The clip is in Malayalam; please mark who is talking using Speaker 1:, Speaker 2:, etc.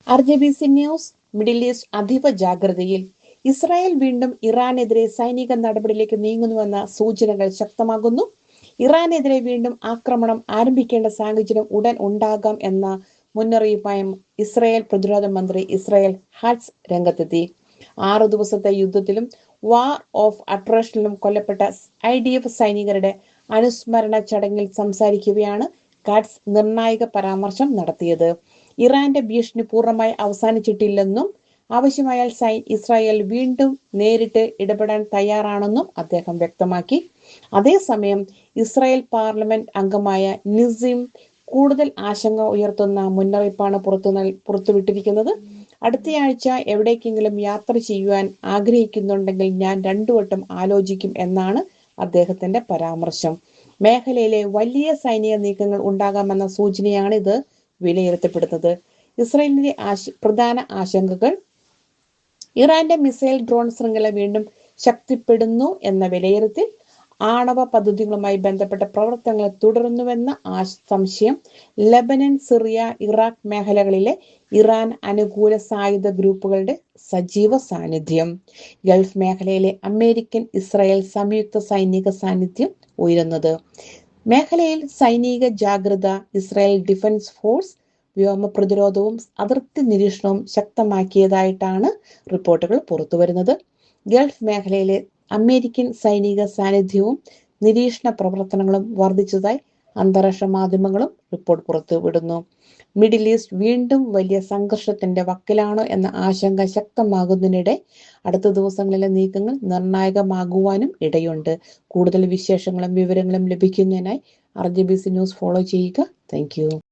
Speaker 1: RJBC news. മിഡിൽ ഈസ്റ്റ് അതീവ ജാഗ്രതയിൽ. ഇസ്രായേൽ വീണ്ടും ഇറാനെതിരെ സൈനിക നടപടിയിലേക്ക് നീങ്ങുന്നുവെന്ന സൂചനകൾ ശക്തമാകുന്നു. ഇറാനെതിരെ വീണ്ടും ആക്രമണം ആരംഭിക്കേണ്ട സാഹചര്യം ഉടൻ ഉണ്ടാകാം എന്ന മുന്നറിയിപ്പായും ഇസ്രായേൽ പ്രതിരോധ മന്ത്രി ഇസ്രായേൽ ഹാറ്റ്സ് രംഗത്തെത്തി. 6 ദിവസത്തെ യുദ്ധത്തിലും വാർ ഓഫ് അട്രേഷനിലും കൊല്ലപ്പെട്ട IDF സൈനികരുടെ അനുസ്മരണ ചടങ്ങിൽ സംസാരിക്കവെയാണ് ഹാറ്റ്സ് നിർണായക പരാമർശം നടത്തിയത്. ഇറാന്റെ ഭീഷണി പൂർണ്ണമായി അവസാനിച്ചിട്ടില്ലെന്നും ആവശ്യമായാൽ ഇസ്രായേൽ വീണ്ടും നേരിട്ട് ഇടപെടാൻ തയ്യാറാണെന്നും അദ്ദേഹം വ്യക്തമാക്കി. അതേസമയം ഇസ്രായേൽ പാർലമെന്റ് അംഗമായ നിസിം കൂടുതൽ ആശങ്ക ഉയർത്തുന്ന മുന്നറിയിപ്പാണ് പുറത്തുവിട്ടിരിക്കുന്നത്. അടുത്തയാഴ്ച എവിടേക്കെങ്കിലും യാത്ര ചെയ്യുവാൻ ആഗ്രഹിക്കുന്നുണ്ടെങ്കിൽ ഞാൻ 2 വട്ടം ആലോചിക്കും എന്നാണ് അദ്ദേഹത്തിന്റെ പരാമർശം. മേഖലയിലെ വലിയ സൈനിക നീക്കങ്ങൾ ഉണ്ടാകാമെന്ന സൂചനയാണ് ഇത് വിലയിരുത്തപ്പെടുന്നത്. ഇസ്രായേലിന്റെ പ്രധാന ആശങ്കകൾ: ഇറാന്റെ മിസൈൽ ഡ്രോൺ ശൃംഖല വീണ്ടും ശക്തിപ്പെടുന്നു എന്ന വിലയിരുത്തൽ, ആണവ പദ്ധതികളുമായി ബന്ധപ്പെട്ട പ്രവർത്തനങ്ങൾ തുടരുന്നുവെന്ന സംശയം, ലെബനൻ, സിറിയ, ഇറാഖ് മേഖലകളിലെ ഇറാൻ അനുകൂല സായുധ ഗ്രൂപ്പുകളുടെ സജീവ സാന്നിധ്യം, ഗൾഫ് മേഖലയിലെ അമേരിക്കൻ ഇസ്രായേൽ സംയുക്ത സൈനിക സാന്നിധ്യം ഉയരുന്നത്. മേഖലയിൽ സൈനിക ജാഗ്രത. ഇസ്രായേൽ ഡിഫൻസ് ഫോഴ്സ് വ്യോമ പ്രതിരോധവും അതിർത്തി നിരീക്ഷണവും ശക്തമാക്കിയതായിട്ടാണ് റിപ്പോർട്ടുകൾ പുറത്തുവരുന്നത്. ഗൾഫ് മേഖലയിലെ അമേരിക്കൻ സൈനിക സാന്നിധ്യവും നിരീക്ഷണ പ്രവർത്തനങ്ങളും വർദ്ധിച്ചതായി അന്താരാഷ്ട്ര മാധ്യമങ്ങളും റിപ്പോർട്ട് പുറത്തുവിടുന്നു. മിഡിൽ ഈസ്റ്റ് വീണ്ടും വലിയ സംഘർഷത്തിന്റെ വക്കിലാണോ എന്ന ആശങ്ക ശക്തമാകുന്നതിനിടെ അടുത്ത ദിവസങ്ങളിലെ നീക്കങ്ങൾ നിർണായകമാകുവാനും ഇടയുണ്ട്. കൂടുതൽ വിശേഷങ്ങളും വിവരങ്ങളും ലഭിക്കുന്നതിനായി RJBC ന്യൂസ് ഫോളോ ചെയ്യുക. Thank you.